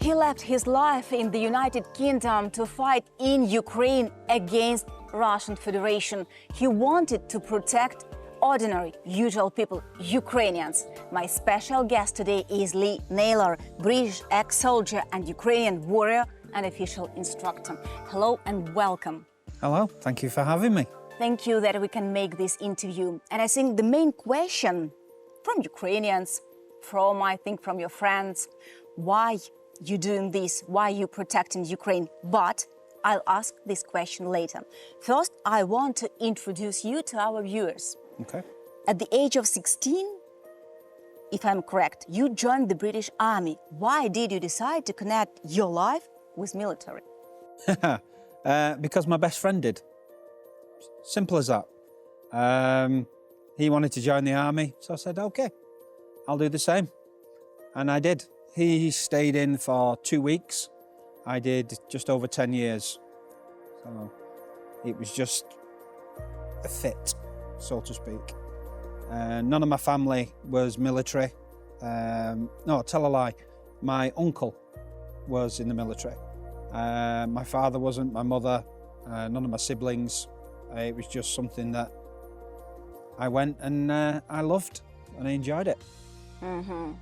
He left his life in the United Kingdom to fight in Ukraine against Russian Federation. He wanted to protect ordinary, usual people, Ukrainians. My special guest today is Lee Naylor, British ex-soldier and Ukrainian warrior and official instructor. Hello and welcome. Hello, thank you for having me. Thank you that we can make this interview. And I think the main question from Ukrainians, from your friends, why you doing this? Why you protecting Ukraine? But I'll ask this question later. First, I want to introduce you to our viewers. Okay. At the age of 16, if I'm correct, you joined the British Army. Why did you decide to connect your life with military? Because my best friend did. Simple as that. He wanted to join the army, so I said, okay, I'll do the same. And I did. He stayed in for 2 weeks. I did just over 10 years. So it was just a fit, so to speak. None of my family was military. No, tell a lie. My uncle was in the military. My father wasn't, my mother, none of my siblings. It was just something that I went and I loved and I enjoyed it. Mm-hmm.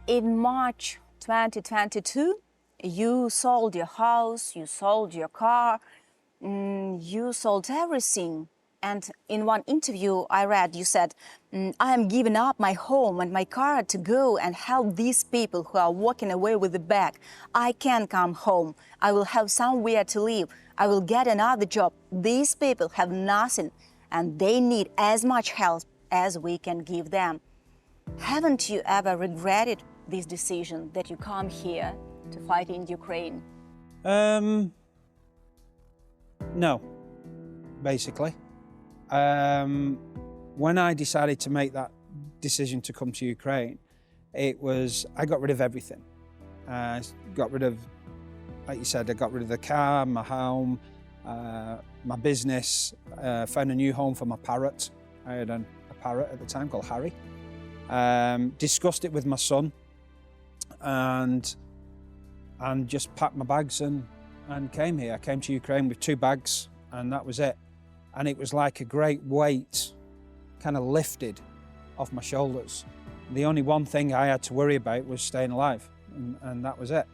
In March 2022, you sold your house, you sold your car, you sold everything. And in one interview I read, you said, I am giving up my home and my car to go and help these people who are walking away with the bag. I can't come home. I will have somewhere to live. I will get another job. These people have nothing and they need as much help as we can give them. Haven't you ever regretted this decision that you come here to fight in Ukraine? No, basically. When I decided to make that decision to come to Ukraine, I got rid of everything. Got rid of, like you said, I got rid of the car, my home, my business, found a new home for my parrot. I had a parrot at the time called Harry. Discussed it with my son and just packed my bags and came here. I came to Ukraine with 2 bags and that was it. And it was like a great weight kind of lifted off my shoulders. The only one thing I had to worry about was staying alive and that was it.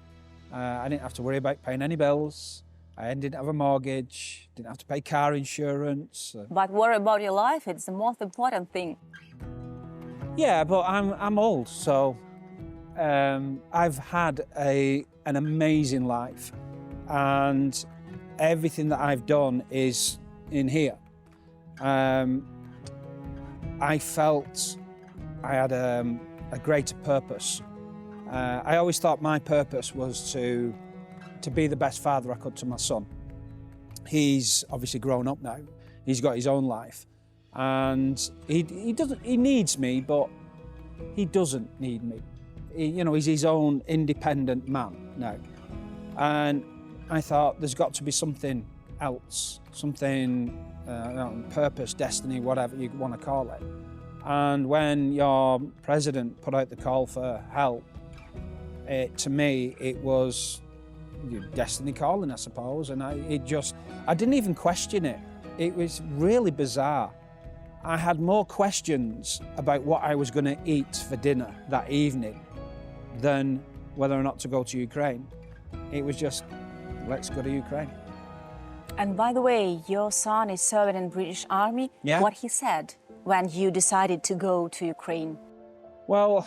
I didn't have to worry about paying any bills. I didn't have a mortgage, didn't have to pay car insurance. But worry about your life, it's the most important thing. Yeah, but I'm old, so I've had an amazing life, and everything that I've done is in here. I felt I had a greater purpose. I always thought my purpose was to be the best father I could to my son. He's obviously grown up now. He's got his own life. And he needs me, but he doesn't need me. He's his own independent man now. And I thought there's got to be something else, something, purpose, destiny, whatever you want to call it. And when your president put out the call for help, to me, it was your destiny calling, I suppose. And I didn't even question it. It was really bizarre. I had more questions about what I was going to eat for dinner that evening than whether or not to go to Ukraine. It was just, let's go to Ukraine. And by the way, your son is serving in British Army. Yeah. What he said when you decided to go to Ukraine? Well,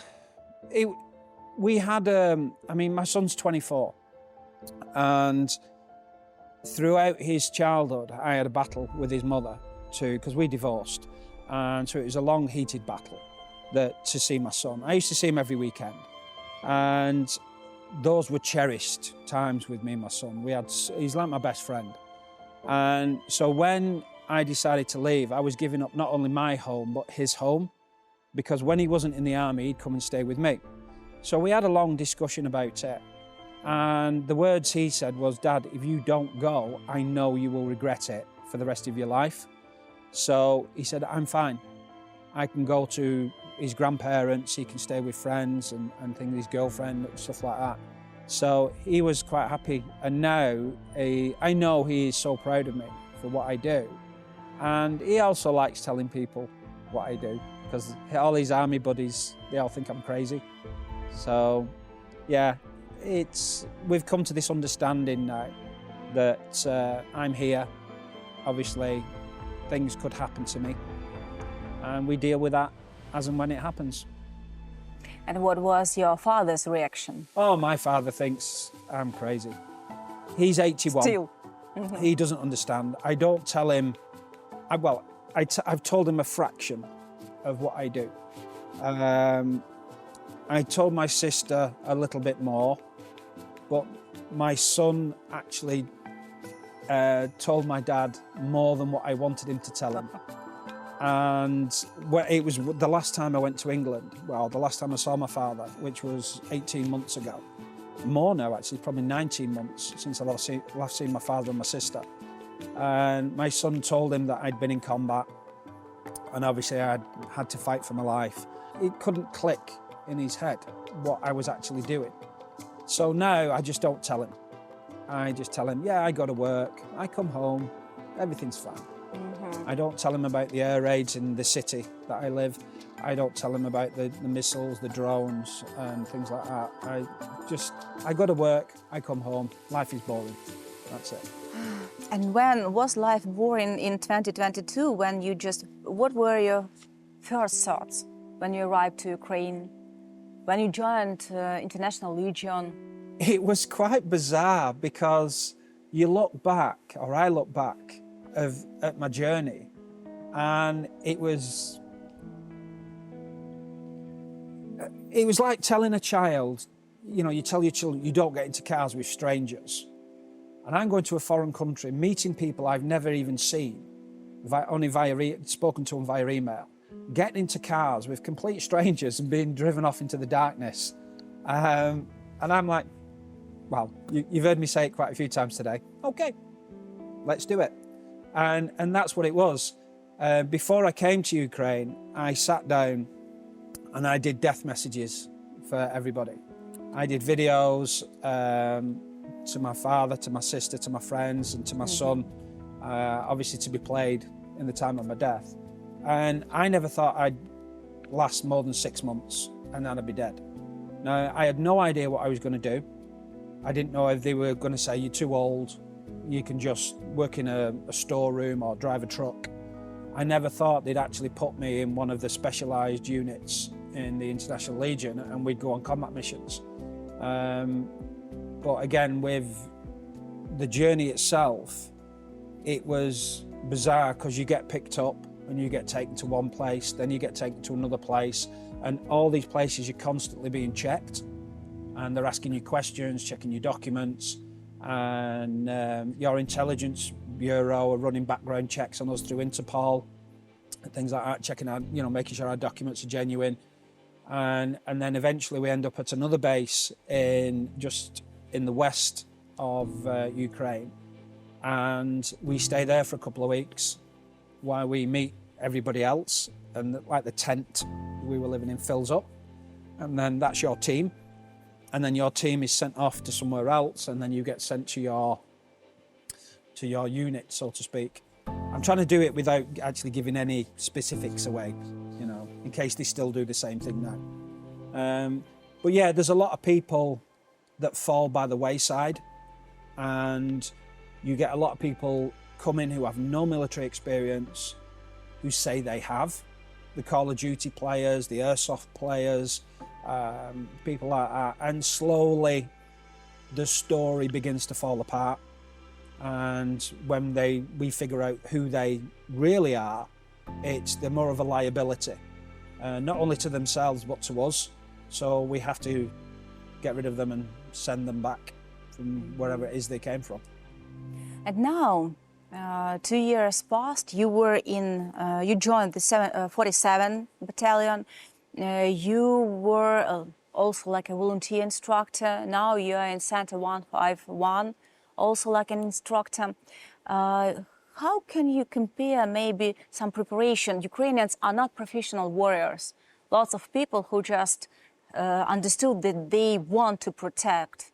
we had, my son's 24. And throughout his childhood, I had a battle with his mother because we divorced. And so it was a long, heated battle to see my son. I used to see him every weekend. And those were cherished times with me and my son. He's like my best friend. And so when I decided to leave, I was giving up not only my home, but his home. Because when he wasn't in the army, he'd come and stay with me. So we had a long discussion about it. And the words he said was, Dad, if you don't go, I know you will regret it for the rest of your life. So he said, I'm fine. I can go to his grandparents, he can stay with friends and things, his girlfriend, stuff like that. So he was quite happy, and now I know he is so proud of me for what I do. And he also likes telling people what I do, because all his army buddies, they all think I'm crazy. So yeah, we've come to this understanding now that I'm here. Obviously, things could happen to me, and we deal with that as and when it happens. And what was your father's reaction? Oh, my father thinks I'm crazy. He's 81. Still. He doesn't understand. I don't tell him, I've told him a fraction of what I do. I told my sister a little bit more, but my son actually told my dad more than what I wanted him to tell him. And it was the last time I went to England, well, the last time I saw my father, which was 18 months ago. More now, actually, probably 19 months since I last seen my father and my sister. And my son told him that I'd been in combat, and obviously I had to fight for my life. It couldn't click in his head what I was actually doing. So now I just don't tell him. I just tell him, yeah, I go to work, I come home, everything's fine. I don't tell him about the air raids in the city that I live. I don't tell him about the missiles, the drones and things like that. I go to work, I come home, life is boring. That's it. And when was life boring in 2022? What were your first thoughts when you arrived to Ukraine? When you joined International Legion? It was quite bizarre, because you look back, or I look back, at my journey, and it was like telling a child, you tell your children you don't get into cars with strangers. And I'm going to a foreign country, meeting people I've never even seen, only spoken to them via email, getting into cars with complete strangers and being driven off into the darkness. And I'm like, well, you've heard me say it quite a few times today. Okay, let's do it. And that's what it was. Before I came to Ukraine, I sat down and I did death messages for everybody. I did videos to my father, to my sister, to my friends, and to my son, obviously to be played in the time of my death. And I never thought I'd last more than 6 months and then I'd be dead. Now, I had no idea what I was going to do. I didn't know if they were going to say, you're too old, you can just work in a storeroom or drive a truck. I never thought they'd actually put me in one of the specialised units in the International Legion and we'd go on combat missions. But again, with the journey itself, it was bizarre, because you get picked up and you get taken to one place, then you get taken to another place, and all these places you're constantly being checked, and they're asking you questions, checking your documents, and your intelligence bureau are running background checks on us through Interpol and things like that, checking out, making sure our documents are genuine. And then eventually we end up at another base just in the west of Ukraine, and we stay there for a couple of weeks while we meet everybody else, and like the tent we were living in fills up, and then that's your team, and then your team is sent off to somewhere else, and then you get sent to your unit, so to speak. I'm trying to do it without actually giving any specifics away, in case they still do the same thing now. But yeah, there's a lot of people that fall by the wayside, and you get a lot of people come in who have no military experience, who say they have. The Call of Duty players, the Airsoft players, people like that. And slowly the story begins to fall apart. And when we figure out who they really are, they're more of a liability, not only to themselves but to us. So we have to get rid of them and send them back from wherever it is they came from. And now, 2 years passed. You joined the 47 Battalion. You were also like a volunteer instructor. Now you are in Center 151, also like an instructor. How can you compare maybe some preparation? Ukrainians are not professional warriors. Lots of people who just understood that they want to protect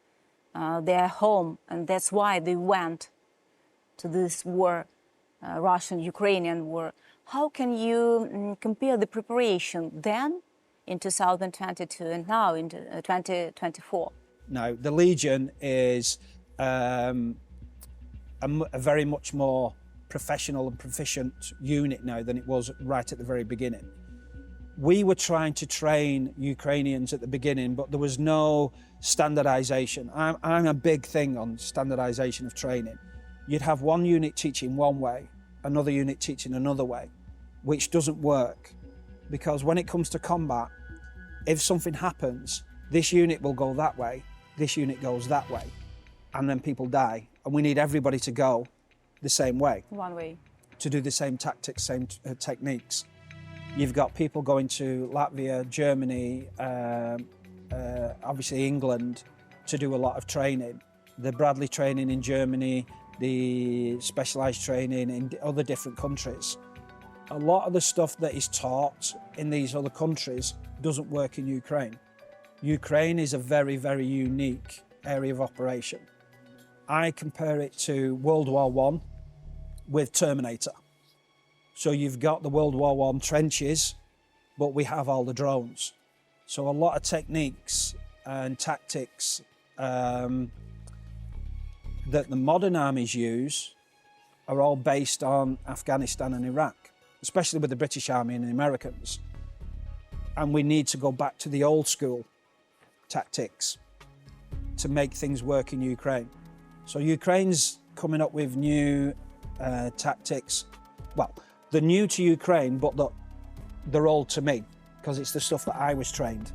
their home, and that's why they went to this war, Russian-Ukrainian war. How can you compare the preparation then in 2022 and now in 2024? No, the Legion is a very much more professional and proficient unit now than it was right at the very beginning. We were trying to train Ukrainians at the beginning, but there was no standardization. I'm a big thing on standardization of training. You'd have one unit teaching one way, another unit teaching another way, which doesn't work, because when it comes to combat, if something happens, this unit will go that way, this unit goes that way, and then people die. And we need everybody to go the same way. One way. To do the same tactics, same techniques. You've got people going to Latvia, Germany, obviously England, to do a lot of training. The Bradley training in Germany, the specialised training in other different countries. A lot of the stuff that is taught in these other countries doesn't work in Ukraine. Ukraine is a very, very unique area of operation. I compare it to World War I with Terminator. So you've got the World War I trenches, but we have all the drones. So a lot of techniques and tactics that the modern armies use are all based on Afghanistan and Iraq, especially with the British Army and the Americans. And we need to go back to the old school tactics to make things work in Ukraine. So Ukraine's coming up with new tactics. Well, they're new to Ukraine, but they're old to me, because it's the stuff that I was trained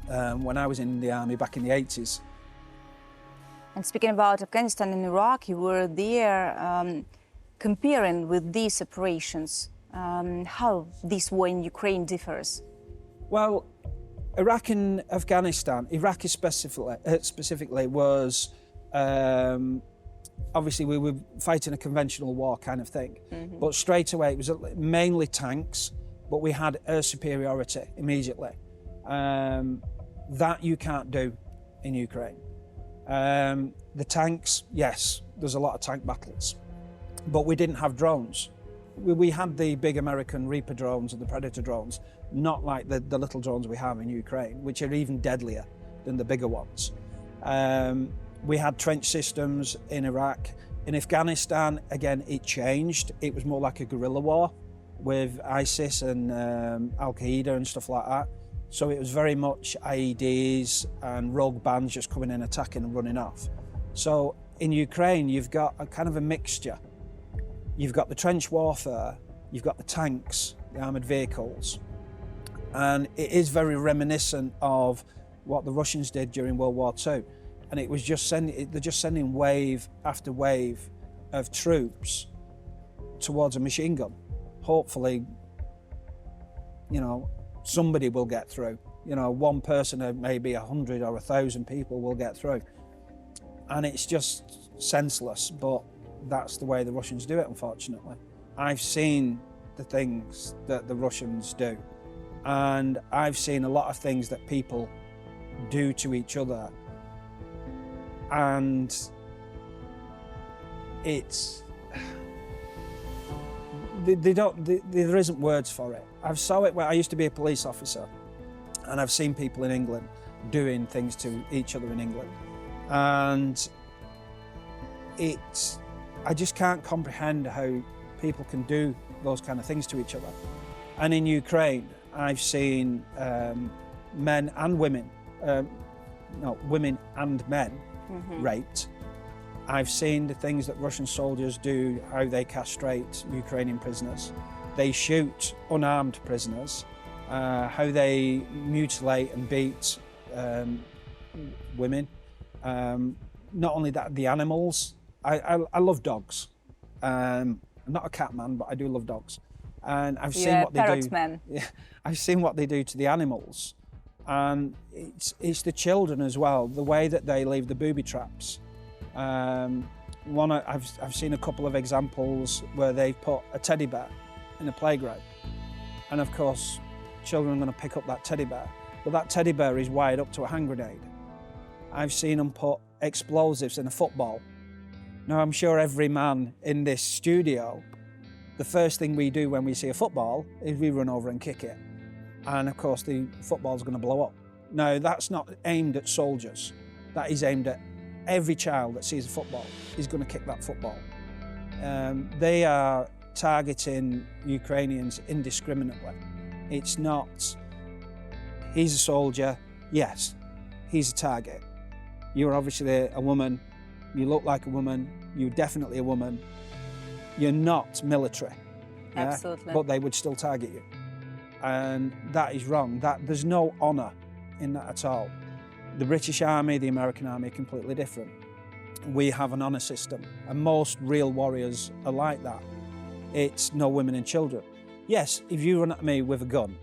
when I was in the army back in the 80s. And speaking about Afghanistan and Iraq, you were there comparing with these operations, how this war in Ukraine differs. Well, Iraq and Afghanistan, Iraq specifically was, obviously we were fighting a conventional war kind of thing, but straight away it was mainly tanks, but we had air superiority immediately. That you can't do in Ukraine. The tanks, yes, there's a lot of tank battles, but we didn't have drones. We had the big American Reaper drones and the Predator drones, not like the little drones we have in Ukraine, which are even deadlier than the bigger ones. We had trench systems in Iraq. In Afghanistan, again, it changed. It was more like a guerrilla war with ISIS and Al-Qaeda and stuff like that. So it was very much IEDs and rogue bands just coming in, attacking and running off. So in Ukraine, you've got a kind of a mixture. You've got the trench warfare, you've got the tanks, the armoured vehicles, and it is very reminiscent of what the Russians did during World War II. And it was they're just sending wave after wave of troops towards a machine gun. Hopefully, you know, somebody will get through. You know, one person of maybe 100 or 1,000 people will get through. And it's just senseless, but that's the way the Russians do it, unfortunately. I've seen the things that the Russians do, and I've seen a lot of things that people do to each other, and it's there isn't words for it. I've saw it where I used to be a police officer, and I've seen people in England doing things to each other in England, and I just can't comprehend how people can do those kind of things to each other. And in Ukraine, I've seen men and women, women and men raped. I've seen the things that Russian soldiers do, how they castrate Ukrainian prisoners. They shoot unarmed prisoners, how they mutilate and beat women. Not only that, the animals. I love dogs. I'm not a cat man, but I do love dogs. And I've seen what they do. Man. Yeah, I've seen what they do to the animals, and it's the children as well. The way that they leave the booby traps. I've seen a couple of examples where they've put a teddy bear in a playground, and of course, children are going to pick up that teddy bear, but that teddy bear is wired up to a hand grenade. I've seen them put explosives in a football. Now, I'm sure every man in this studio, the first thing we do when we see a football is we run over and kick it. And of course, the football's going to blow up. Now, that's not aimed at soldiers. That is aimed at every child that sees a football is going to kick that football. They are targeting Ukrainians indiscriminately. It's not, he's a soldier, yes, he's a target. You're obviously a woman, you look like a woman, you're definitely a woman. You're not military. Yeah? Absolutely. But they would still target you. And that is wrong. There's no honour in that at all. The British Army, the American Army are completely different. We have an honour system, and most real warriors are like that. It's no women and children. Yes, if you run at me with a gun,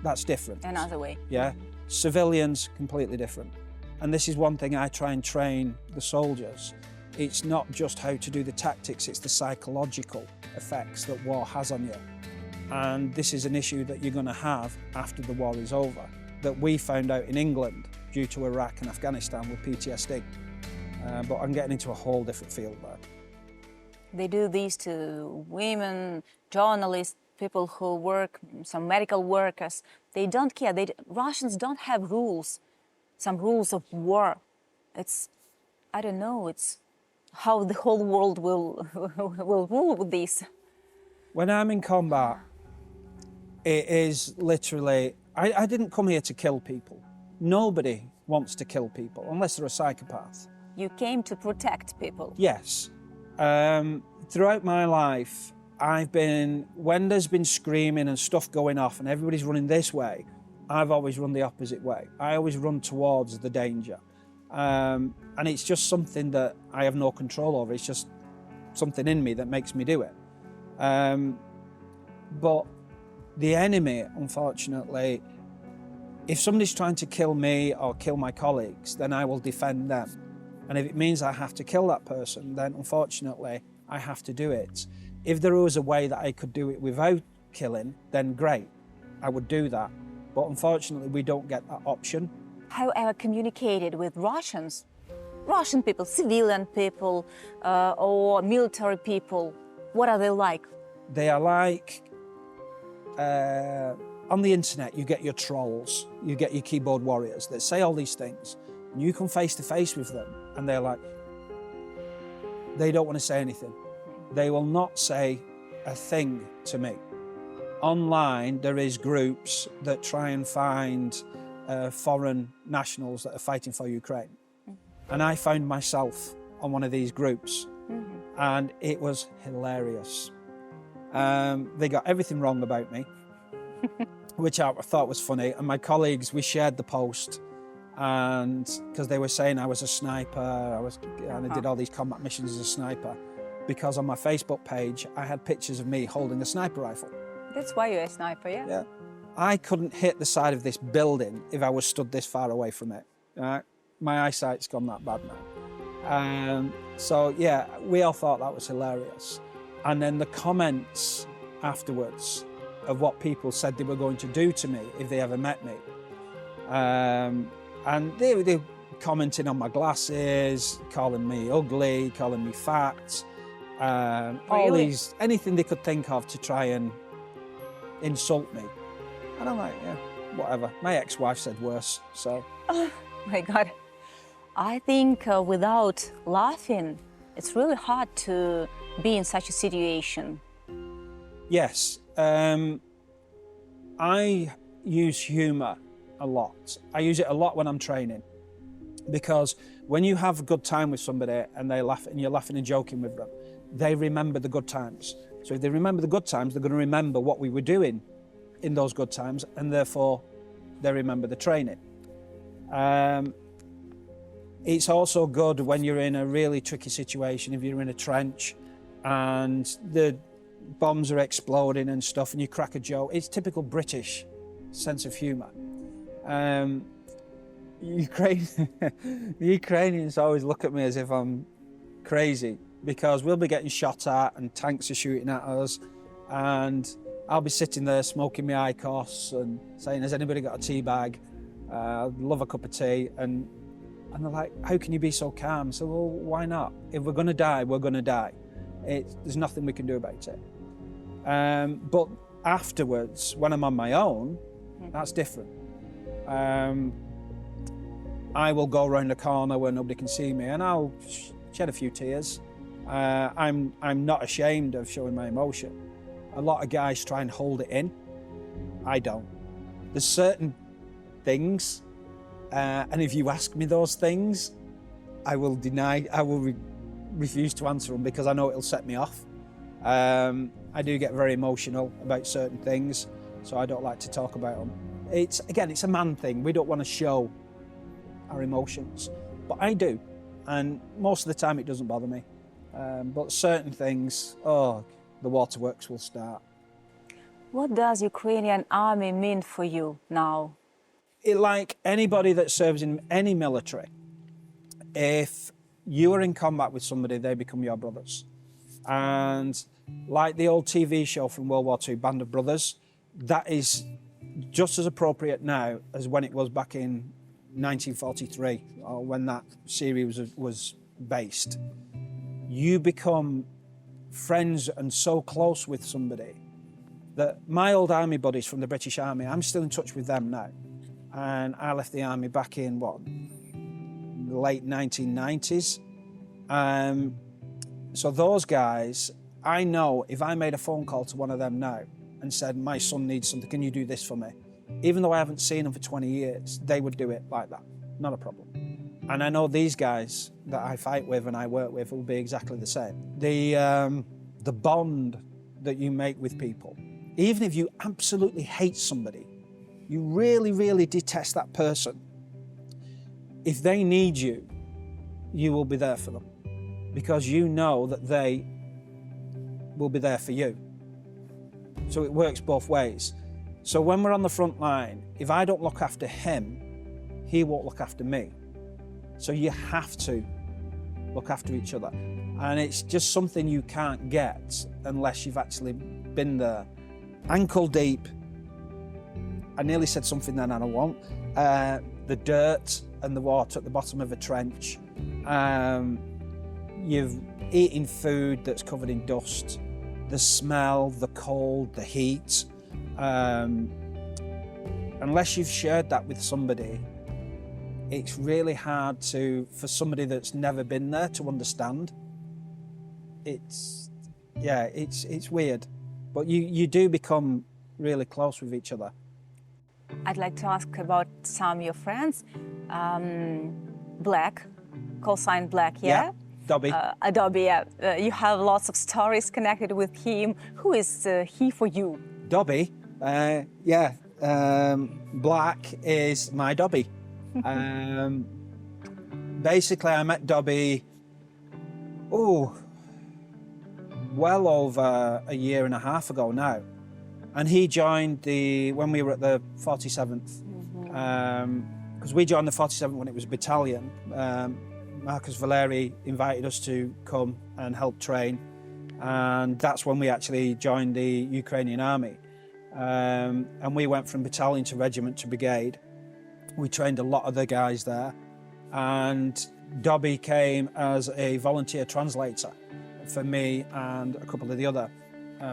that's different. Another way. Yeah, civilians, completely different. And this is one thing I try and train the soldiers. It's not just how to do the tactics, it's the psychological effects that war has on you. And this is an issue that you're going to have after the war is over, that we found out in England due to Iraq and Afghanistan with PTSD. But I'm getting into a whole different field there. They do this to women, journalists, people who work, some medical workers. They don't care. Russians don't have rules, some rules of war. It's, I don't know, it's how the whole world will rule with this. When I'm in combat, it is literally, I didn't come here to kill people. Nobody wants to kill people unless they're a psychopath. You came to protect people. Yes. Throughout my life, when there's been screaming and stuff going off and everybody's running this way, I've always run the opposite way. I always run towards the danger. And it's just something that I have no control over. It's just something in me that makes me do it. But the enemy, unfortunately, if somebody's trying to kill me or kill my colleagues, then I will defend them. And if it means I have to kill that person, then unfortunately, I have to do it. If there was a way that I could do it without killing, then great, I would do that. But unfortunately, we don't get that option. However, communicated with Russians, Russian people, civilian people, or military people, what are they like? They are like, on the internet, you get your trolls, you get your keyboard warriors that say all these things, and you come face to face with them, and they're like, they don't want to say anything. They will not say a thing to me. Online, there is groups that try and find foreign nationals that are fighting for Ukraine. And I found myself on one of these groups, and it was hilarious. They got everything wrong about me, which I thought was funny. And my colleagues, we shared the post, and because they were saying I was a sniper, and I did all these combat missions as a sniper, because on my Facebook page, I had pictures of me holding a sniper rifle. That's why you're a sniper, yeah? Yeah. I couldn't hit the side of this building if I was stood this far away from it. My eyesight's gone that bad now. So yeah, we all thought that was hilarious. And then the comments afterwards of what people said they were going to do to me if they ever met me. And they were commenting on my glasses, calling me ugly, calling me fat, all these, anything they could think of to try and insult me. And I'm like, yeah, whatever. My ex-wife said worse, so. Oh my God. I think without laughing, it's really hard to be in such a situation. Yes. I use humour a lot. I use it a lot when I'm training, because when you have a good time with somebody and they laugh and you're laughing and joking with them, they remember the good times. So if they remember the good times, they're going to remember what we were doing in those good times, and therefore they remember the training. It's also good when you're in a really tricky situation, if you're in a trench and the bombs are exploding and stuff and you crack a joke. It's typical British sense of humour. The Ukrainians always look at me as if I'm crazy, because we'll be getting shot at and tanks are shooting at us, and I'll be sitting there smoking my IQOS and saying, has anybody got a tea bag? I'd love a cup of tea. And And they're like, how can you be so calm? So, well, why not? If we're going to die, we're going to die. There's nothing we can do about it. But afterwards, when I'm on my own, that's different. I will go around the corner where nobody can see me and I'll shed a few tears. I'm not ashamed of showing my emotion. A lot of guys try and hold it in. I don't. There's certain things, and if you ask me those things, I will refuse to answer them because I know it'll set me off. I do get very emotional about certain things, so I don't like to talk about them. It's a man thing. We don't want to show our emotions, but I do, and most of the time it doesn't bother me. But certain things, the waterworks will start. What does Ukrainian army mean for you now? Like anybody that serves in any military, if you are in combat with somebody, they become your brothers. And like the old TV show from World War II, Band of Brothers, that is just as appropriate now as when it was back in 1943, or when that series was based. You become friends and so close with somebody that my old army buddies from the British Army, I'm still in touch with them now. And I left the army back in, the late 1990s. So those guys, I know if I made a phone call to one of them now and said, my son needs something, can you do this for me? Even though I haven't seen them for 20 years, they would do it like that, not a problem. And I know these guys that I fight with and I work with will be exactly the same. The bond that you make with people, even if you absolutely hate somebody, you really, really detest that person, if they need you, you will be there for them because you know that they will be there for you. So it works both ways. So when we're on the front line, if I don't look after him, he won't look after me. So you have to look after each other. And it's just something you can't get unless you've actually been there. Ankle deep. I nearly said something then and I won't. The dirt and the water at the bottom of a trench. You've eaten food that's covered in dust. The smell, the cold, the heat. Unless you've shared that with somebody, it's really hard for somebody that's never been there to understand. It's weird, but you do become really close with each other. I'd like to ask about some of your friends. Black, call sign Black, yeah? Dobby. Dobby, yeah. You have lots of stories connected with him. Who is he for you? Dobby, Black is my Dobby. Basically, I met Dobby, well over a year and a half ago now. And he joined when we were at the 47th, because we joined the 47th when it was a battalion. Marcus Valeri invited us to come and help train. And that's when we actually joined the Ukrainian army. And we went from battalion to regiment to brigade. We trained a lot of the guys there. And Dobby came as a volunteer translator for me and a couple of the other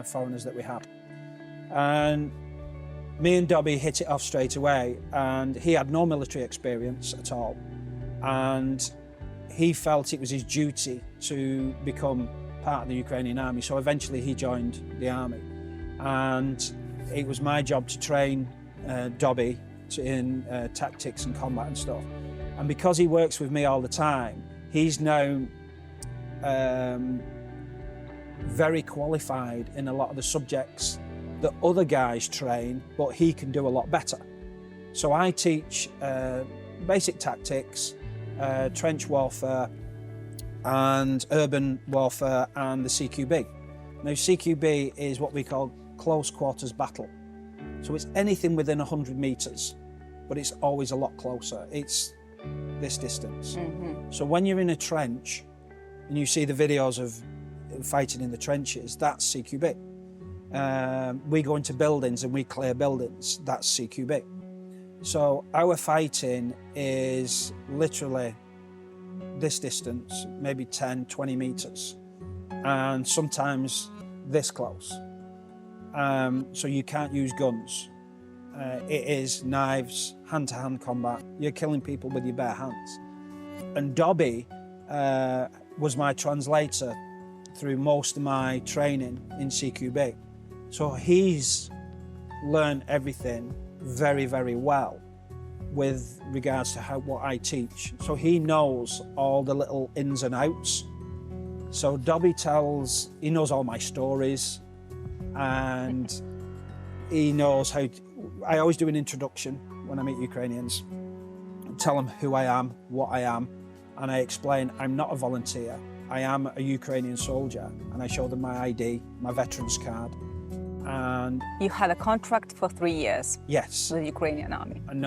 foreigners that we had. And me and Dobby hit it off straight away, and he had no military experience at all. And he felt it was his duty to become part of the Ukrainian army. So eventually he joined the army. And it was my job to train Dobby in tactics and combat and stuff. And because he works with me all the time, he's now very qualified in a lot of the subjects that other guys train, but he can do a lot better. So I teach basic tactics, trench warfare, and urban warfare, and the CQB. Now, CQB is what we call close quarters battle. So it's anything within 100 meters, but it's always a lot closer. It's this distance. So when you're in a trench and you see the videos of fighting in the trenches, that's CQB. We go into buildings and we clear buildings, that's CQB. So our fighting is literally this distance, maybe 10, 20 meters, and sometimes this close. So you can't use guns. It is knives, hand-to-hand combat. You're killing people with your bare hands. And Dobby was my translator through most of my training in CQB. So he's learned everything very, very well with regards to what I teach. So he knows all the little ins and outs. So Dobby he knows all my stories, and he knows how I always do an introduction when I meet Ukrainians, tell them who I am, what I am, and I explain I'm not a volunteer. I am a Ukrainian soldier, and I show them my ID, my veterans card. And you had a contract for 3 years. Yes. With the Ukrainian army. And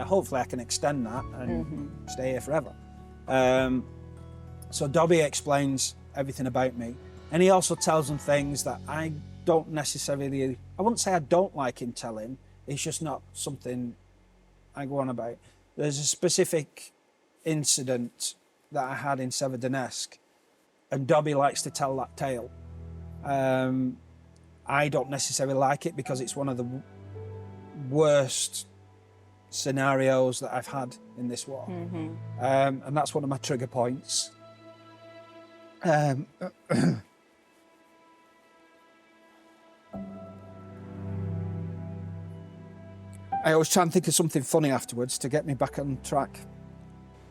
hopefully I can extend that and stay here forever. So Dobby explains everything about me, and he also tells them things that I don't necessarily, I wouldn't say I don't like him telling, it's just not something I go on about. There's a specific incident that I had in Severodonetsk, and Dobby likes to tell that tale. I don't necessarily like it because it's one of the worst scenarios that I've had in this war. And that's one of my trigger points. I always try and think of something funny afterwards to get me back on track.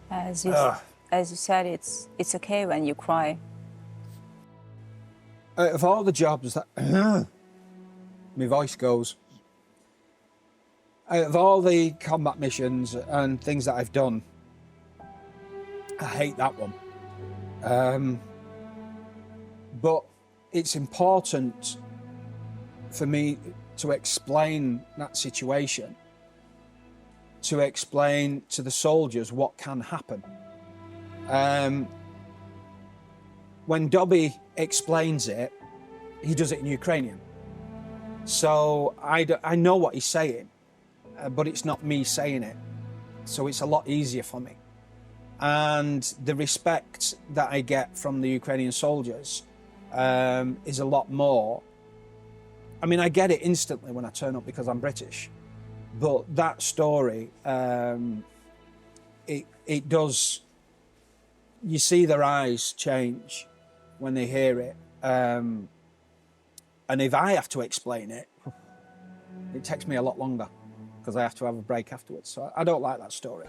As you said, it's okay when you cry. Out of all the jobs that my voice goes, out of all the combat missions and things that I've done, I hate that one. But it's important for me to explain that situation, to explain to the soldiers what can happen. When Dobby explains it, he does it in Ukrainian. So I know what he's saying, but it's not me saying it. So it's a lot easier for me. And the respect that I get from the Ukrainian soldiers is a lot more. I mean, I get it instantly when I turn up because I'm British, but that story, it does, you see their eyes change when they hear it. And if I have to explain it, it takes me a lot longer because I have to have a break afterwards. So I don't like that story.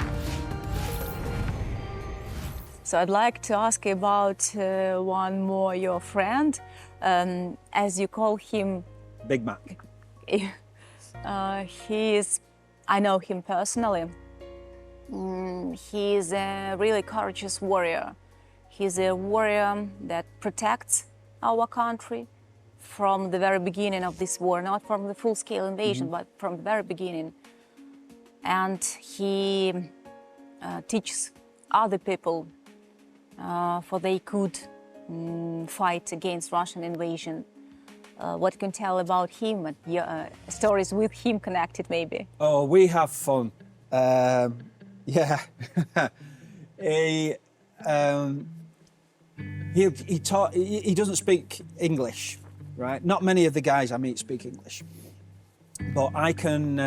So I'd like to ask you about one more, your friend, as you call him. Big Mac. I know him personally. He is a really courageous warrior. He's a warrior that protects our country from the very beginning of this war, not from the full-scale invasion, but from the very beginning. And he teaches other people for they could fight against Russian invasion. What can you tell about him and stories with him connected, maybe? Oh, we have fun. Yeah. He doesn't speak English, right? Not many of the guys I meet speak English, but I can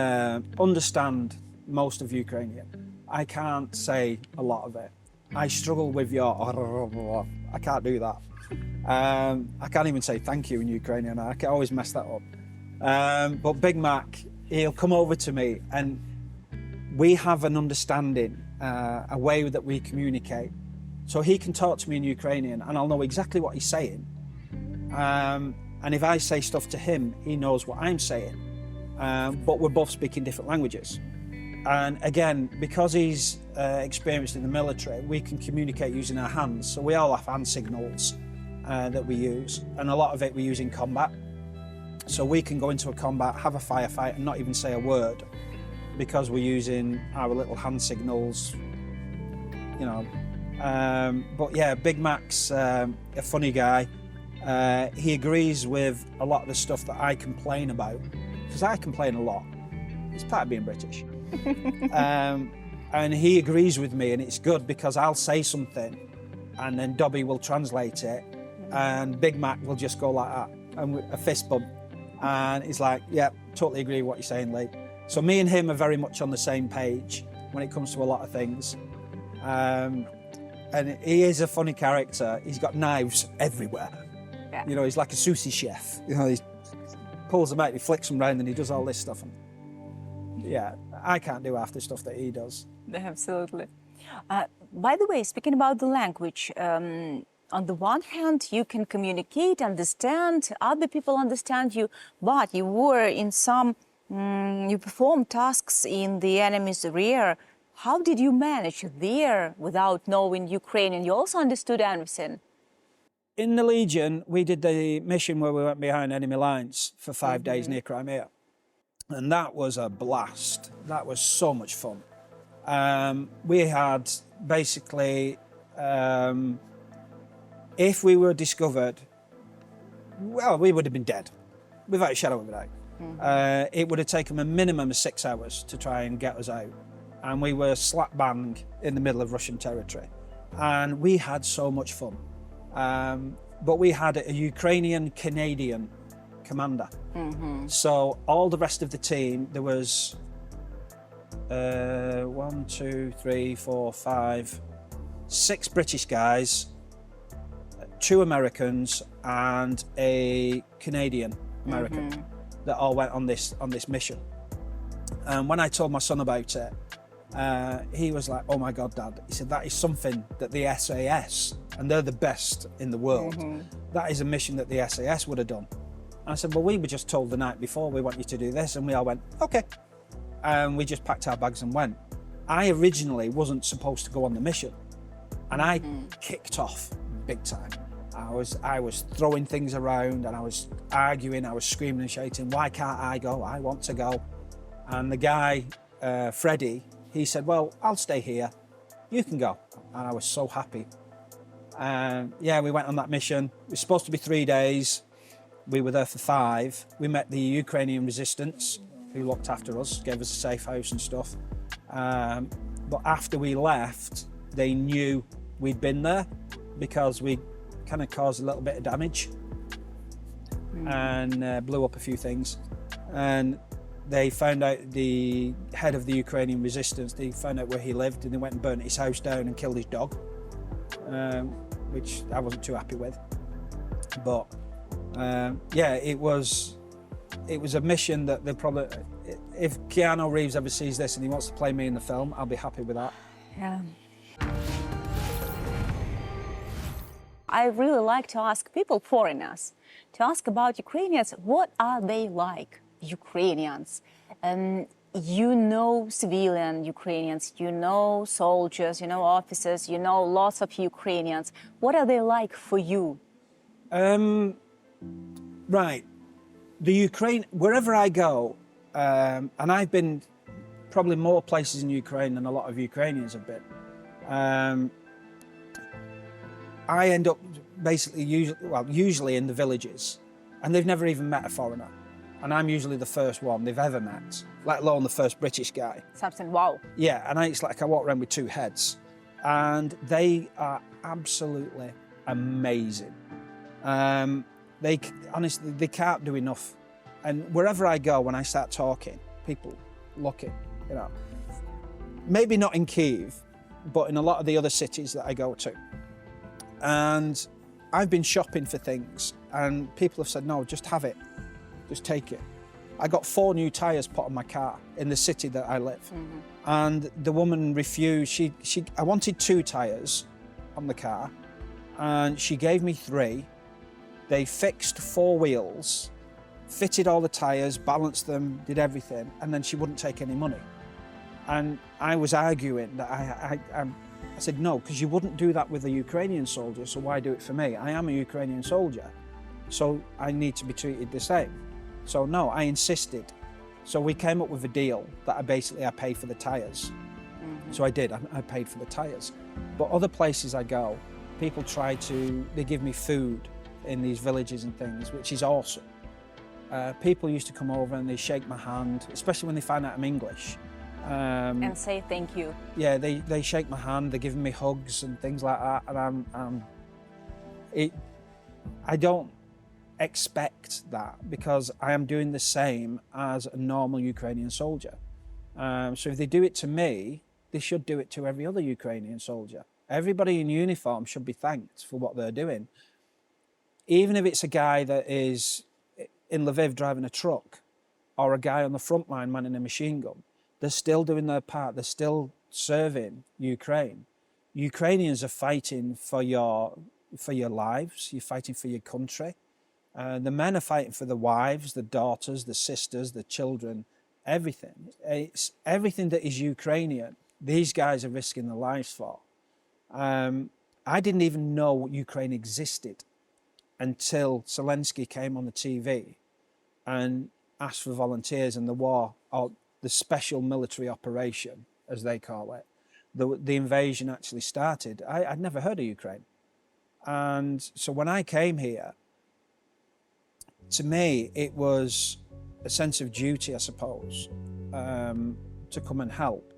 understand most of Ukrainian. I can't say a lot of it. I struggle with I can't do that. I can't even say thank you in Ukrainian. I can always mess that up. But Big Mac, he'll come over to me and we have an understanding, a way that we communicate. So he can talk to me in Ukrainian and I'll know exactly what he's saying. And if I say stuff to him, he knows what I'm saying. But we're both speaking different languages. And again, because he's experienced in the military, we can communicate using our hands. So we all have hand signals that we use, and a lot of it we use in combat. So we can go into a combat, have a firefight, and not even say a word because we're using our little hand signals, you know. But yeah, Big Mac's a funny guy. He agrees with a lot of the stuff that I complain about, because I complain a lot. It's part of being British. And he agrees with me, and it's good because I'll say something and then Dobby will translate it and Big Mac will just go like that and a fist bump. And he's like, yeah, totally agree with what you're saying, Lee. So me and him are very much on the same page when it comes to a lot of things. And he is a funny character. He's got knives everywhere. Yeah. You know, he's like a sushi chef. You know, he pulls them out, he flicks them round and he does all this stuff. And yeah, I can't do half the stuff that he does. Absolutely. By the way, speaking about the language, on the one hand, you can communicate, understand, other people understand you, but you were in some, you performed tasks in the enemy's rear. How did you manage there without knowing Ukrainian? You also understood everything. In the Legion, we did the mission where we went behind enemy lines for 5 days near Crimea. And that was a blast. That was so much fun. We had basically, if we were discovered, well, we would have been dead, without a shadow of a doubt. It would have taken a minimum of 6 hours to try and get us out. And we were slap bang in the middle of Russian territory. And we had so much fun. But we had a Ukrainian Canadian commander. So all the rest of the team, there was 1, 2, 3, 4, 5, 6 British guys, 2 Americans and a Canadian American that all went on this mission. And when I told my son about it, he was like, oh my God, Dad. He said, that is something that the SAS, and they're the best in the world, that is a mission that the SAS would have done. And I said, well, we were just told the night before, we want you to do this. And we all went, okay. And we just packed our bags and went. I originally wasn't supposed to go on the mission. And I kicked off big time. I was throwing things around and I was arguing, I was screaming and shouting, why can't I go? I want to go. And the guy, Freddie, he said, well, I'll stay here. You can go. And I was so happy. Yeah, we went on that mission. It was supposed to be 3 days. We were there for 5. We met the Ukrainian resistance who looked after us, gave us a safe house and stuff. But after we left, they knew we'd been there because we kind of caused a little bit of damage and blew up a few things. And they found out the head of the Ukrainian resistance, they found out where he lived and they went and burnt his house down and killed his dog, which I wasn't too happy with. But yeah, it was a mission that they probably, if Keanu Reeves ever sees this and he wants to play me in the film, I'll be happy with that. Yeah. I really like to ask people, foreigners, to ask about Ukrainians. What are they like, Ukrainians? You know civilian Ukrainians, you know soldiers, you know officers, you know lots of Ukrainians. What are they like for you? Right. The Ukraine, wherever I go, and I've been probably more places in Ukraine than a lot of Ukrainians have been, I end up basically usually in the villages, and they've never even met a foreigner. And I'm usually the first one they've ever met, let alone the first British guy. Something wow. Yeah, and it's like I walk around with 2 heads. And they are absolutely amazing. They honestly, they can't do enough. And wherever I go, when I start talking, people looking, you know. Maybe not in Kyiv, but in a lot of the other cities that I go to. And I've been shopping for things and people have said, no, just have it. Just take it. I got 4 new tyres put on my car in the city that I live. And the woman refused. I wanted 2 tyres on the car and she gave me 3. They fixed 4 wheels, fitted all the tyres, balanced them, did everything, and then she wouldn't take any money. And I was arguing that I said, no, because you wouldn't do that with a Ukrainian soldier, so why do it for me? I am a Ukrainian soldier, so I need to be treated the same. So no, I insisted. So we came up with a deal that I paid for the tyres. So I did, I paid for the tyres. But other places I go, people they give me food in these villages and things, which is awesome. People used to come over and they shake my hand, especially when they find out I'm English. And say thank you. Yeah, they shake my hand, they're giving me hugs and things like that, and I don't expect that, because I am doing the same as a normal Ukrainian soldier. So if they do it to me, they should do it to every other Ukrainian soldier. Everybody in uniform should be thanked for what they're doing. Even if it's a guy that is in Lviv driving a truck, or a guy on the front line manning a machine gun, they're still doing their part. They're still serving Ukraine. Ukrainians are fighting for your lives. You're fighting for your country. The men are fighting for the wives, the daughters, the sisters, the children, everything. It's everything that is Ukrainian. These guys are risking their lives for. I didn't even know Ukraine existed until Zelenskyy came on the TV and asked for volunteers in the war, or the special military operation, as they call it. The invasion actually started. I'd never heard of Ukraine. And so when I came here, to me, it was a sense of duty, I suppose, to come and help.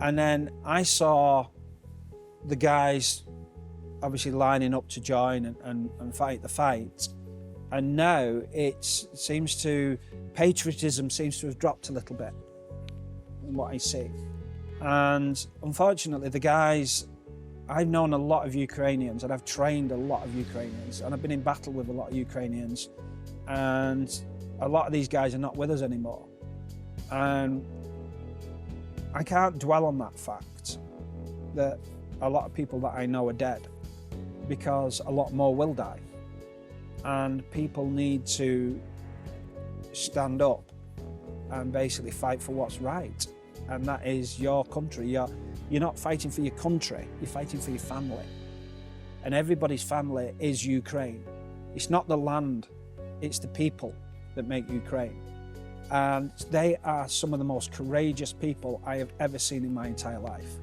And then I saw the guys obviously lining up to join and fight the fight. And now patriotism seems to have dropped a little bit in what I see. And unfortunately, the guys, I've known a lot of Ukrainians and I've trained a lot of Ukrainians and I've been in battle with a lot of Ukrainians, and a lot of these guys are not with us anymore. And I can't dwell on that fact that a lot of people that I know are dead, because a lot more will die. And people need to stand up and basically fight for what's right. And that is your country. You're not fighting for your country, you're fighting for your family. And everybody's family is Ukraine. It's not the land, it's the people that make Ukraine. And they are some of the most courageous people I have ever seen in my entire life.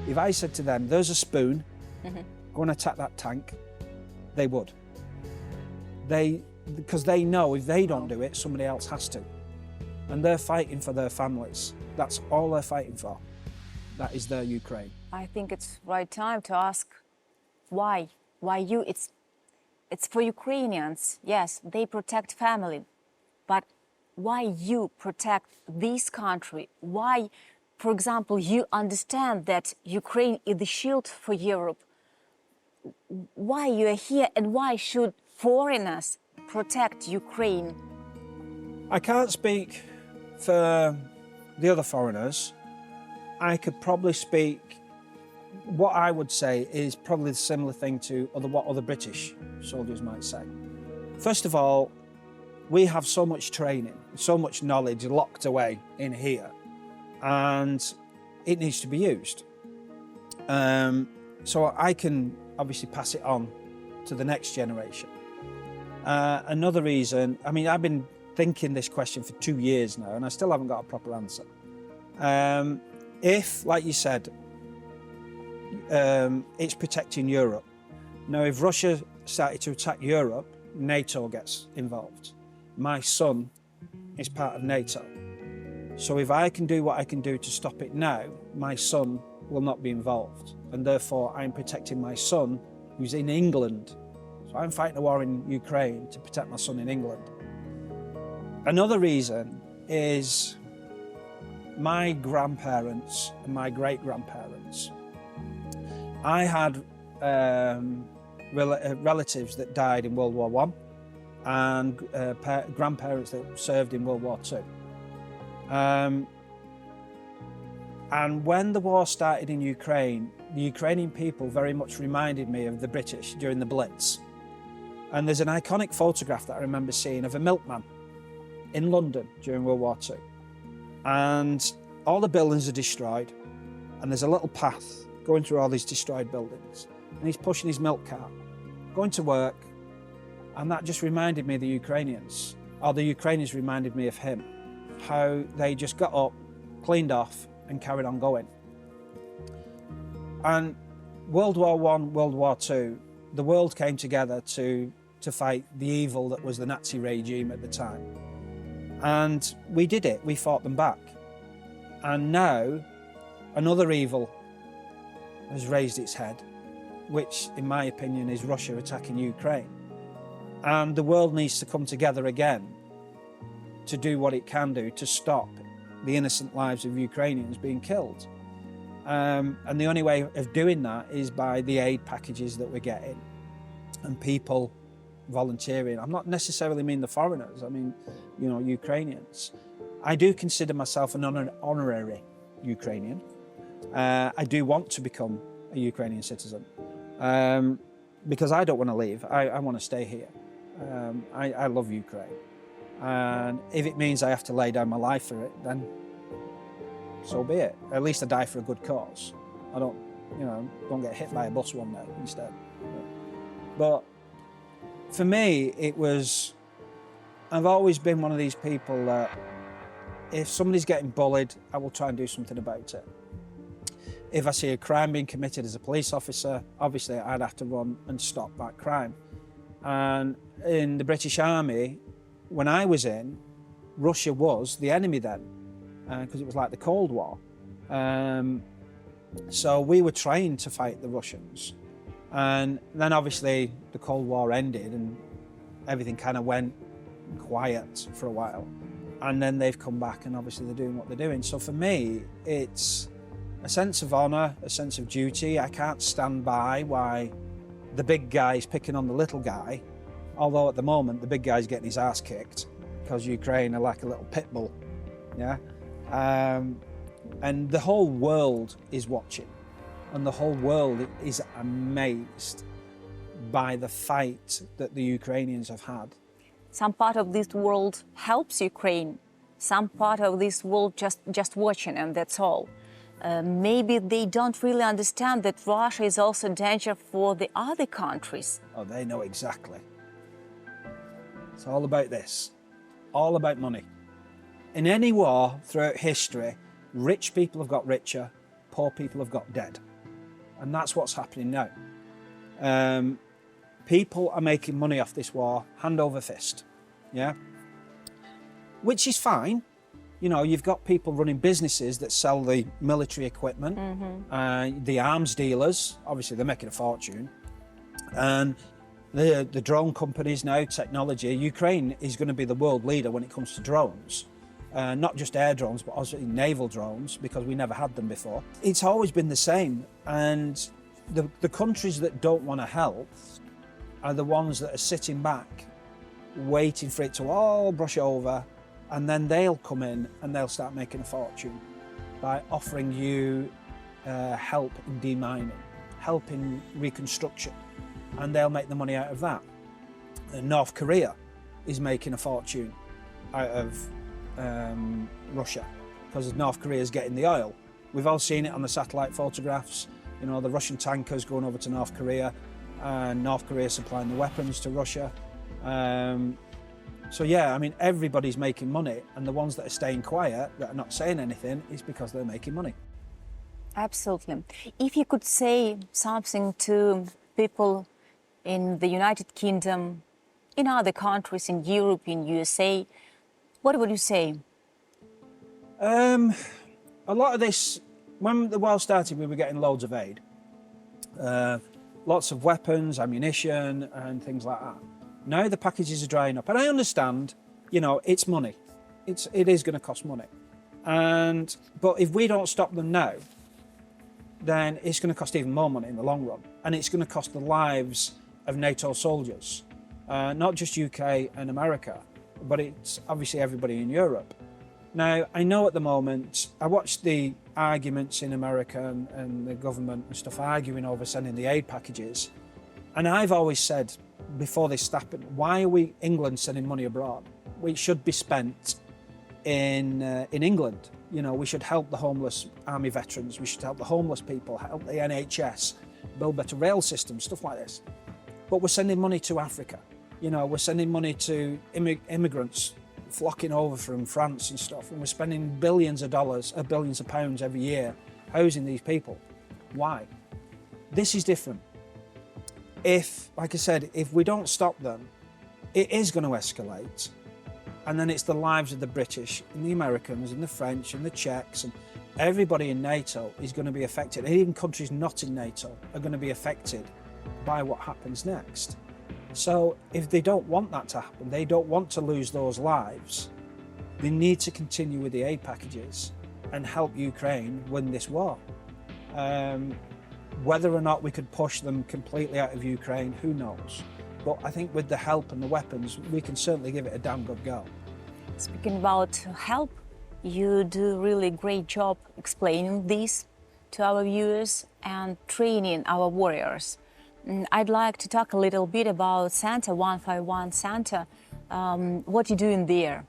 If I said to them, there's a spoon, go and attack that tank, they would. Because they know if they don't do it, somebody else has to. And they're fighting for their families. That's all they're fighting for. That is their Ukraine. I think it's right time to ask why. Why you? It's for Ukrainians. Yes, they protect family, but why you protect this country? Why, for example, you understand that Ukraine is the shield for Europe? Why you are here, and why should foreigners protect Ukraine? I can't speak for the other foreigners. I could probably speak, what I would say is probably the similar thing to what other British soldiers might say. First of all, we have so much training, so much knowledge locked away in here, and it needs to be used. So I can obviously pass it on to the next generation. Another reason, I mean, I've been thinking this question for 2 years now, and I still haven't got a proper answer. If, like you said, it's protecting Europe. Now, if Russia started to attack Europe, NATO gets involved. My son is part of NATO. So if I can do what I can do to stop it now, my son will not be involved. And therefore, I'm protecting my son, who's in England. So I'm fighting a war in Ukraine to protect my son in England. Another reason is my grandparents and my great-grandparents. I had relatives that died in World War I and grandparents that served in World War II. And when the war started in Ukraine, the Ukrainian people very much reminded me of the British during the Blitz. And there's an iconic photograph that I remember seeing of a milkman in London during World War II. And all the buildings are destroyed, and there's a little path going through all these destroyed buildings. And he's pushing his milk cart, going to work, and that just reminded me of the Ukrainians, or the Ukrainians reminded me of him, how they just got up, cleaned off, and carried on going. And World War I, World War II, the world came together to fight the evil that was the Nazi regime at the time. And we did it, we fought them back. And now another evil has raised its head, which in my opinion is Russia attacking Ukraine. And the world needs to come together again to do what it can do to stop the innocent lives of Ukrainians being killed. And the only way of doing that is by the aid packages that we're getting and people volunteering. I'm not necessarily mean the foreigners, I mean, you know, Ukrainians. I do consider myself an honorary Ukrainian. I do want to become a Ukrainian citizen because I don't want to leave. I want to stay here. I love Ukraine. And if it means I have to lay down my life for it, then so be it. At least I die for a good cause. I don't, you know, don't get hit by a bus one day instead. But for me, it was, I've always been one of these people that if somebody's getting bullied, I will try and do something about it. If I see a crime being committed as a police officer, obviously I'd have to run and stop that crime. And in the British Army, when I was in, Russia was the enemy then, because it was like the Cold War. So we were trained to fight the Russians. And then obviously the Cold War ended and everything kind of went quiet for a while. And then they've come back and obviously they're doing what they're doing. So for me, it's a sense of honour, a sense of duty. I can't stand by why the big guy's picking on the little guy, although at the moment the big guy's getting his ass kicked because Ukraine are like a little pit bull, yeah? And the whole world is watching and the whole world is amazed by the fight that the Ukrainians have had. Some part of this world helps Ukraine, some part of this world just watching, and that's all. Maybe they don't really understand that Russia is also a danger for the other countries. Oh, they know exactly. It's all about this, all about money. In any war throughout history, rich people have got richer, poor people have got dead. And that's what's happening now. People are making money off this war, hand over fist, yeah? Which is fine. You know, you've got people running businesses that sell the military equipment, the arms dealers, obviously they're making a fortune. And the drone companies now, technology, Ukraine is going to be the world leader when it comes to drones. Not just air drones, but also naval drones, because we never had them before. It's always been the same. And the countries that don't want to help are the ones that are sitting back, waiting for it to all brush over, and then they'll come in and they'll start making a fortune by offering you help in demining, help in reconstruction, and they'll make the money out of that. North Korea is making a fortune out of Russia because North Korea is getting the oil. We've all seen it on the satellite photographs, you know, the Russian tankers going over to North Korea and North Korea supplying the weapons to Russia. So yeah, I mean, everybody's making money, and the ones that are staying quiet, that are not saying anything, is because they're making money. Absolutely. If you could say something to people in the United Kingdom, in other countries, in Europe, in USA, what would you say? A lot of this, when the war started, we were getting loads of aid. Lots of weapons, ammunition, and things like that. Now the packages are drying up, and I understand, you know, it's money. It is going to cost money. But if we don't stop them now, then it's going to cost even more money in the long run. And it's going to cost the lives of NATO soldiers, not just UK and America, but it's obviously everybody in Europe. Now, I know at the moment, I watched the arguments in America and the government and stuff arguing over sending the aid packages. And I've always said, before this happened, why are we, England, sending money abroad? We should be spent in England. You know, we should help the homeless army veterans, we should help the homeless people, help the NHS, build better rail systems, stuff like this. But we're sending money to Africa. You know, we're sending money to immigrants flocking over from France and stuff, and we're spending billions of dollars, billions of pounds every year housing these people. Why? This is different. If, like I said, if we don't stop them, it is going to escalate. And then it's the lives of the British and the Americans and the French and the Czechs, and everybody in NATO is going to be affected. And even countries not in NATO are going to be affected by what happens next. So if they don't want that to happen, they don't want to lose those lives, they need to continue with the aid packages and help Ukraine win this war. Whether or not we could push them completely out of Ukraine, who knows? But I think with the help and the weapons, we can certainly give it a damn good go. Speaking about help, you do a really great job explaining this to our viewers and training our warriors. I'd like to talk a little bit about Center 151 Center. What you doing there?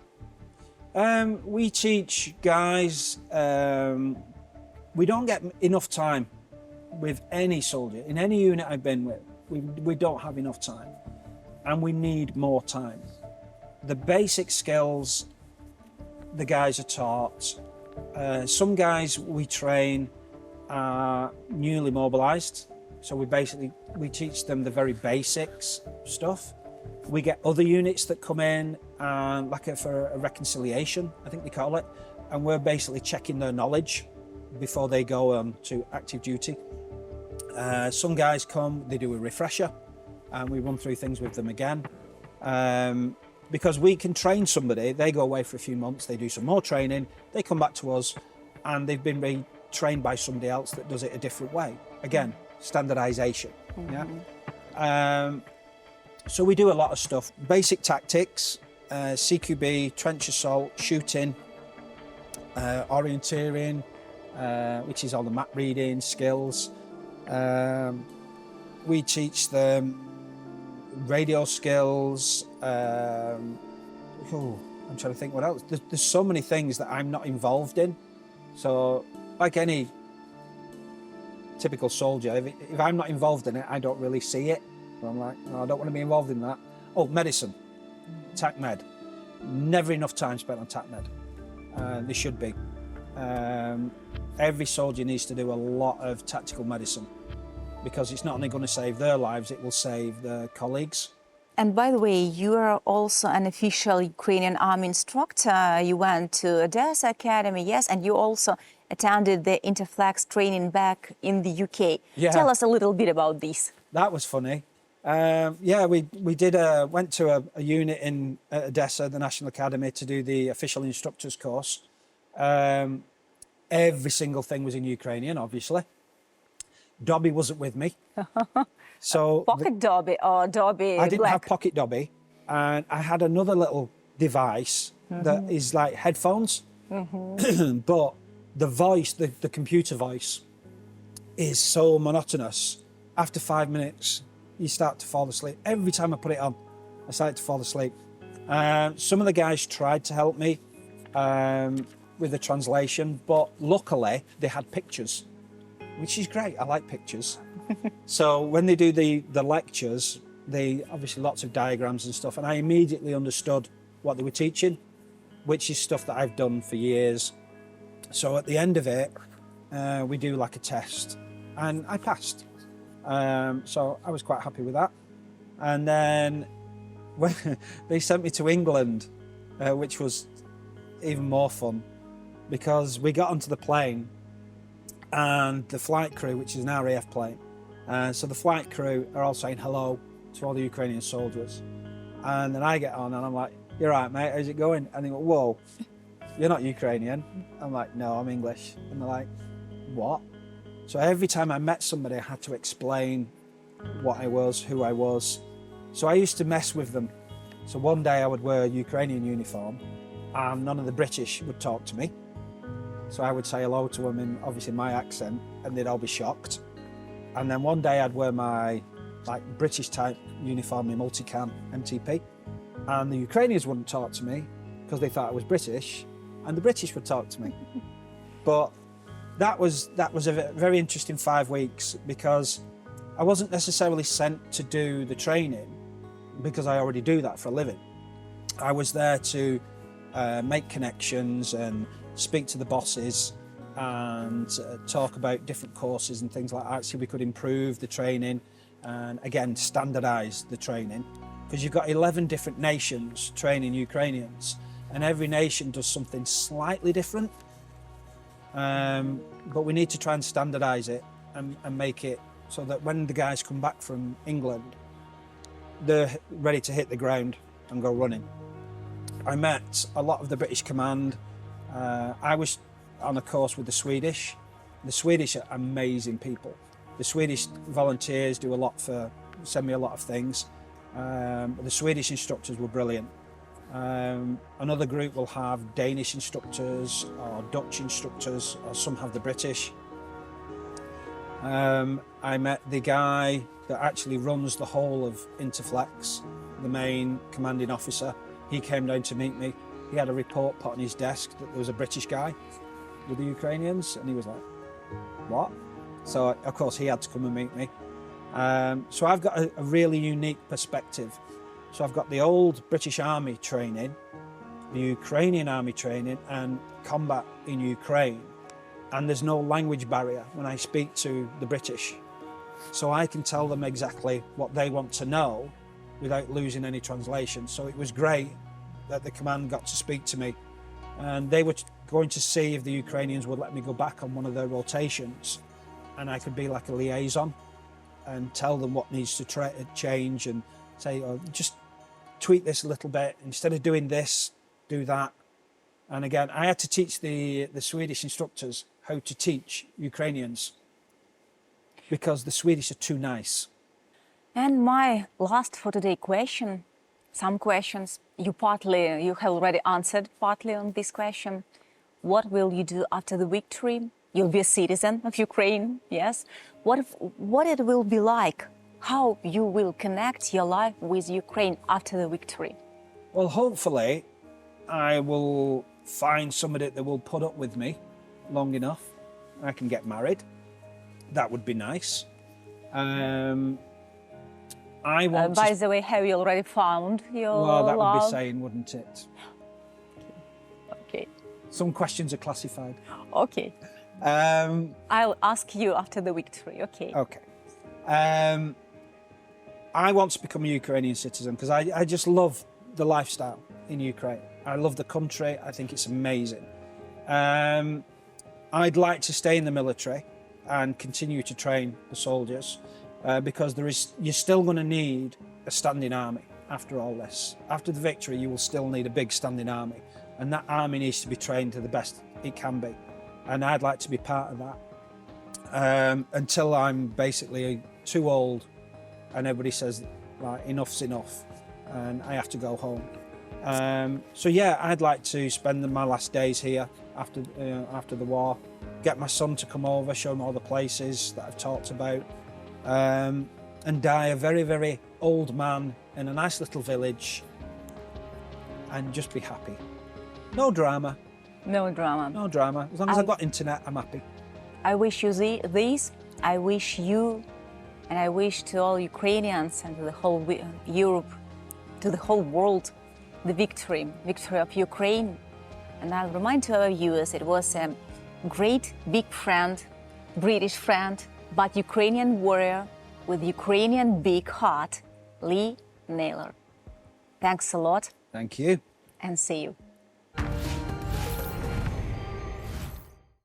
We teach guys, we don't get enough time with any soldier. In any unit I've been with, we don't have enough time, and we need more time. The basic skills the guys are taught. Some guys we train are newly mobilized, so we teach them the very basics stuff. We get other units that come in for a reconciliation, I think they call it, and we're basically checking their knowledge before they go to active duty. Some guys come, they do a refresher, and we run through things with them again. Because we can train somebody, they go away for a few months, they do some more training, they come back to us, and they've been retrained by somebody else that does it a different way. Again, standardization. Yeah. So we do a lot of stuff. Basic tactics, CQB, trench assault, shooting, orienteering, which is all the map reading skills. We teach them radio skills. I'm trying to think what else. There's so many things that I'm not involved in. So like any typical soldier, if I'm not involved in it, I don't really see it. So I'm like, no, I don't want to be involved in that. Oh, medicine, TAC med. Never enough time spent on TAC med. There should be. Every soldier needs to do a lot of tactical medicine, because it's not only going to save their lives, it will save their colleagues. And by the way, you are also an official Ukrainian Army instructor. You went to Odessa Academy, yes, and you also attended the Interflex training back in the UK. Yeah. Tell us a little bit about this. That was funny. Went to a unit in Odessa, the National Academy, to do the official instructors course. Every single thing was in Ukrainian, obviously. Dobby wasn't with me. So Pocket Dobby or Dobby I didn't Black? have pocket Dobby, and I had another little device that is like headphones, but the voice, the computer voice, is so monotonous. After 5 minutes, you start to fall asleep. Every time I put it on, I started to fall asleep. Some of the guys tried to help me with the translation, but luckily they had pictures, which is great. I like pictures. So when they do the lectures, they obviously lots of diagrams and stuff, and I immediately understood what they were teaching, which is stuff that I've done for years. So at the end of it, we do like a test, and I passed. So I was quite happy with that. And then when they sent me to England, which was even more fun, because we got onto the plane, and the flight crew, which is an RAF plane, so the flight crew are all saying hello to all the Ukrainian soldiers. And then I get on and I'm like, "You're right, mate, how's it going?" And they go, "Whoa, you're not Ukrainian." I'm like, "No, I'm English." And they're like, "What?" So every time I met somebody, I had to explain what I was, who I was. So I used to mess with them. So one day I would wear a Ukrainian uniform and none of the British would talk to me. So I would say hello to them in obviously my accent, and they'd all be shocked. And then one day I'd wear my like British type uniform, my multicam MTP, and the Ukrainians wouldn't talk to me because they thought I was British, and the British would talk to me. But that was a very interesting 5 weeks, because I wasn't necessarily sent to do the training because I already do that for a living. I was there to make connections and speak to the bosses and talk about different courses and things like that, so we could improve the training and again standardize the training. because you've got 11 different nations training Ukrainians, and every nation does something slightly different. But we need to try and standardise it and make it so that when the guys come back from England, they're ready to hit the ground and go running. I met a lot of the British command. I was on a course with the Swedish. The Swedish are amazing people. The Swedish volunteers do a lot send me a lot of things. The Swedish instructors were brilliant. Another group will have Danish instructors or Dutch instructors, or some have the British. I met the guy that actually runs the whole of Interflex, the main commanding officer. He came down to meet me. He had a report put on his desk that there was a British guy with the Ukrainians, and he was like, what? So of course he had to come and meet me. So I've got a really unique perspective. So I've got the old British Army training, the Ukrainian Army training, and combat in Ukraine. And there's no language barrier when I speak to the British. So I can tell them exactly what they want to know without losing any translation. So it was great that the command got to speak to me. And they were going to see if the Ukrainians would let me go back on one of their rotations, and I could be like a liaison and tell them what needs to change, and say, oh, just tweak this a little bit. Instead of doing this, do that. And again, I had to teach the Swedish instructors how to teach Ukrainians because the Swedish are too nice. And my last for today question, some questions you have already answered partly on this question. What will you do after the victory? You'll be a citizen of Ukraine, yes. What it will be like? How you will connect your life with Ukraine after the victory? Well, hopefully I will find somebody that will put up with me long enough. I can get married. That would be nice. I want by the way, have you already found your Well, that love? would be saying, wouldn't it? Okay. Some questions are classified. Okay. I'll ask you after the victory, okay. Okay. I want to become a Ukrainian citizen because I just love the lifestyle in Ukraine. I love the country. I think it's amazing. I'd like to stay in the military and continue to train the soldiers because you're still going to need a standing army after all this. After the victory, you will still need a big standing army, and that army needs to be trained to the best it can be. And I'd like to be part of that until I'm basically too old and everybody says, like, enough's enough and I have to go home. So yeah, I'd like to spend my last days here after the war, get my son to come over, show him all the places that I've talked about, and die a very, very old man in a nice little village and just be happy. No drama. No drama. No drama. As long as I've got internet, I'm happy. I wish you this. I wish you, and I wish to all Ukrainians and to the whole Europe, to the whole world, the victory of Ukraine. And I'll remind to our viewers, it was a great big friend, British friend, but Ukrainian warrior with Ukrainian big heart, Lee Naylor. Thanks a lot. Thank you. And see you.